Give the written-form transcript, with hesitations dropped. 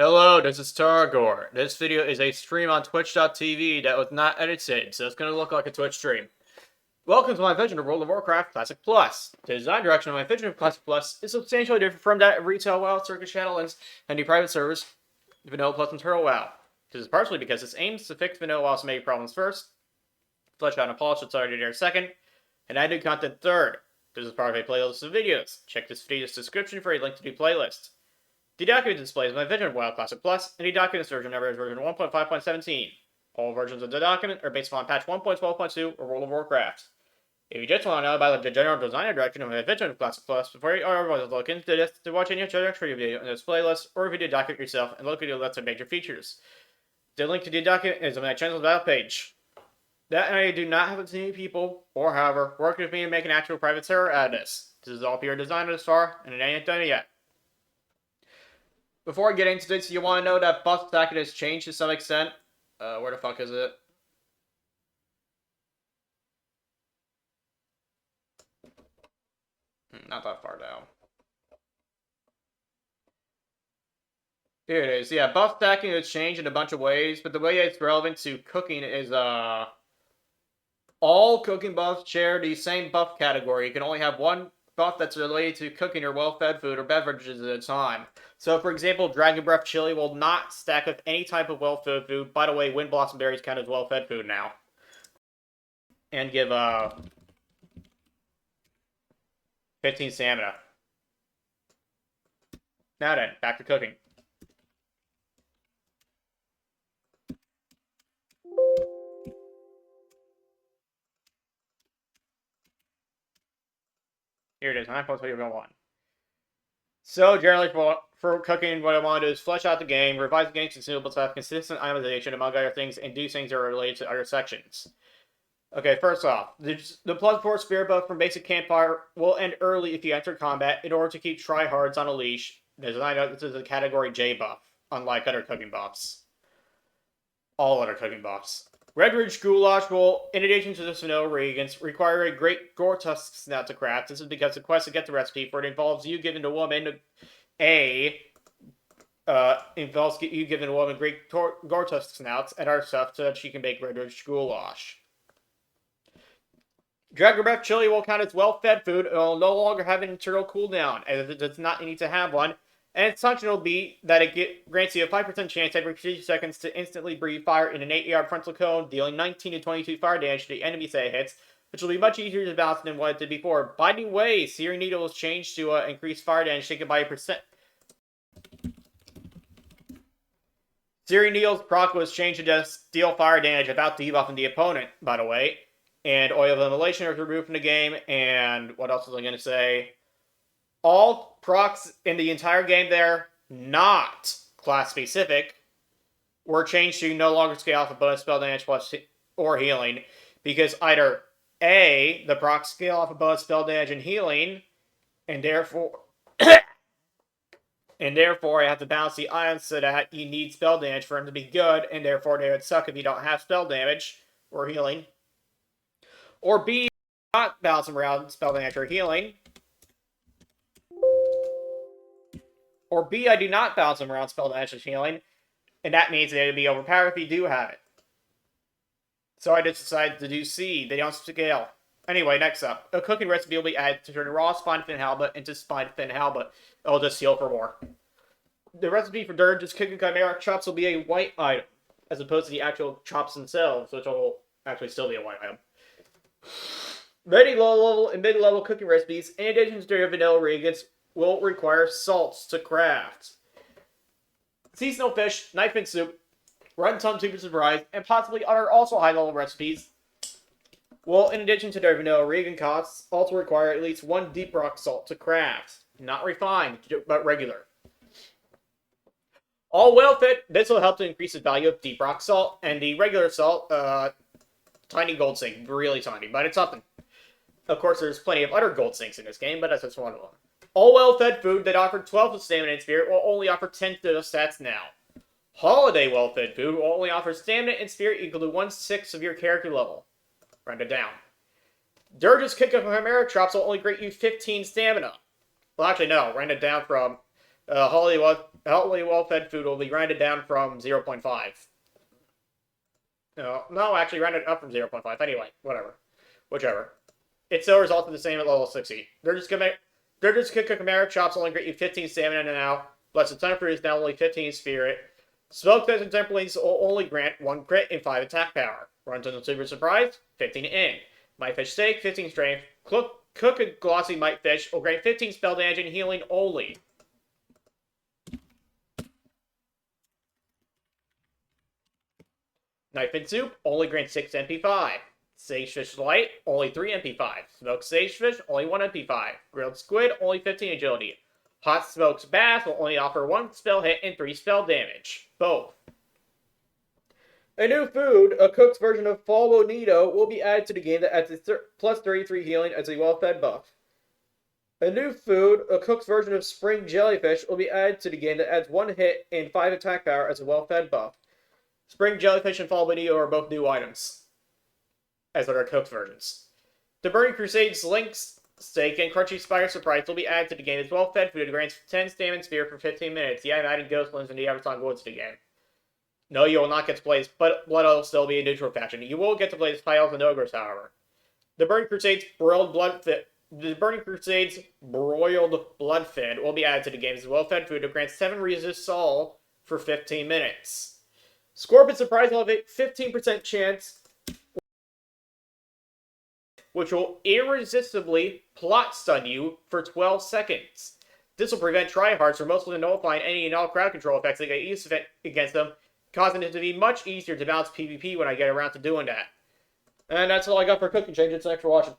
Hello, this is Tarregor. This video is a stream on twitch.tv that was not edited, so it's going to look like a Twitch stream. Welcome to my vision of World of Warcraft Classic Plus. The design direction of my vision of Classic Plus is substantially different from that of retail WoW, circuit Shadowlands, and the private servers, Vanilla Plus and Turtle WoW. This is partially because its aims to fix Vanilla WoW's major problems first, flesh out and polish its editor second, and add new content third. This is part of a playlist of videos. Check this video's description for a link to the playlist. The document displays my vision of WoW Classic Plus, and the document's version number is version 1.5.17. All versions of the document are based upon patch 1.12.2 or World of Warcraft. If you just want to know about the general design direction of my vision of Classic Plus before you are look into this, to watch any introductory video in this playlist, or review the document yourself and look at the list of major features. The link to the document is on my channel's about page. That and I do not have any people, or however, working with me to make an actual private server out of this. This is all pure design thus far, and it ain't done yet. Before I get into this, you want to know that buff stacking has changed to some extent. Where the fuck is it? Not that far down. Here it is. Yeah, buff stacking has changed in a bunch of ways, but the way it's relevant to cooking is, all cooking buffs share the same buff category. You can only have one buff that's related to cooking or well-fed food or beverages at a time. So, for example, Dragon Breath Chili will not stack with any type of well-fed food. By the way, Wind Blossom Berries count as well-fed food now. And give, 15 stamina. Now then, back to cooking. Here it is, 9.21. So, generally, for cooking, what I want to do is flesh out the game, revise the game's consumables to have consistent itemization, among other things, and do things that are related to other sections. Okay, first off, the plus 4 spirit buff from basic campfire will end early if you enter combat in order to keep tryhards on a leash. This is a category J buff, unlike other cooking buffs. All other cooking buffs. Red Ridge Goulash will, in addition to the vanilla reagents, require a great gore tusk snout to craft. This is because the quest to get the recipe for it involves you giving the woman great gore tusk snouts and other stuff so that she can make Red Ridge Goulash. Dragon Breath Chili will count as well-fed food. It will no longer have an internal cooldown, as it does not need to have one. And its function will be that it grants you a 5% chance every 50 seconds to instantly breathe fire in an 8-yard frontal cone, dealing 19 to 22 fire damage to the enemies that it hits, which will be much easier to balance than what it did before. Binding Ways, Searing Needle was changed to increase fire damage taken by a percent. Searing Needle's proc was changed to just deal fire damage without debuffing the opponent, by the way. And Oil of Immolation was removed from the game, and what else was I going to say? All procs in the entire game there, not class-specific, were changed to no longer scale off of bonus spell damage plus or healing, because either A, the procs scale off of bonus spell damage and healing, and therefore I have to balance the items so that you need spell damage for them to be good, and therefore they would suck if you don't have spell damage or healing. Or B, not balance them around spell damage or healing. Or B, I do not balance them around spell damage or healing, and that means they would be overpowered if you do have it. So I just decided to do C. They don't scale. Anyway, next up. A cooking recipe will be added to turn raw spine fin halibut into spine fin halibut. It'll just heal for more. The recipe for Dirge's cooking chimera chops will be a white item, as opposed to the actual chops themselves, which will actually still be a white item. Many low-level and mid-level cooking recipes, in addition to their vanilla reagents, will require salts to craft. Seasonal fish, knife and soup, rotten tongue super surprise, and possibly other also high-level recipes will, in addition to their vanilla reagent costs, also require at least one deep rock salt to craft. Not refined, but regular. All well-fit, this will help to increase the value of deep rock salt, and the regular salt, tiny gold sink, really tiny, but it's something. Of course, there's plenty of other gold sinks in this game, but that's just one of them. All well-fed food that offered 12 to stamina and spirit will only offer 10 to the stats now. Holiday well-fed food will only offer stamina and spirit equal to 1/6 of your character level. Round it down. Dirge's Kick of Chimera Chops will only grant you 15 stamina. Well, actually, no. Round it down from Wholly well-fed food will be rounded down from 0.5. No, actually rounded up from 0.5. Anyway, whatever. Whichever. It still results in the same at level 60. They're just gonna cook American chops only grant you 15 stamina now. Plus a ton of fruit is now only 15 spirit. Smoked Fish and Templings will only grant 1 crit and 5 attack power. Runs on the Super Surprise, 15 in. Might Fish Steak, 15 strength. Cook a glossy Might Fish will grant 15 spell damage and healing only. Knife and Soup only grants 6 MP5. Sage Fish Light, only 3 MP5. Smoked Sage Fish, only 1 MP5. Grilled Squid, only 15 agility. Hot Smoked Bass will only offer 1 spell hit and 3 spell damage. Both. A new food, a cooked version of Fall Bonito, will be added to the game that adds plus 33 healing as a well-fed buff. A new food, a cooked version of Spring Jellyfish, will be added to the game that adds 1 hit and 5 attack power as a well-fed buff. Spring Jellyfish and Fall Bonito are both new items, as are their cooked versions. The Burning Crusade's Link's Steak and Crunchy Spire Surprise will be added to the game as well-fed food. It grants 10 stamina spear for 15 minutes. Yeah, I'm adding Ghost Limbs and the Avatar Woods to the game. No, you will not get to play this, but Blood will still be a neutral faction. You will get to play as Pyles and Ogres, however. The Burning Crusade's Broiled Bloodfin will be added to the game as well-fed food. It grants 7 resist Sol for 15 minutes. Scorpion Surprise will have a 15% chance, which will irresistibly plot stun you for 12 seconds. This will prevent tryhards from mostly nullifying any and all crowd control effects that get used against them, causing it to be much easier to balance PvP when I get around to doing that. And that's all I got for cooking changes. Thanks for watching.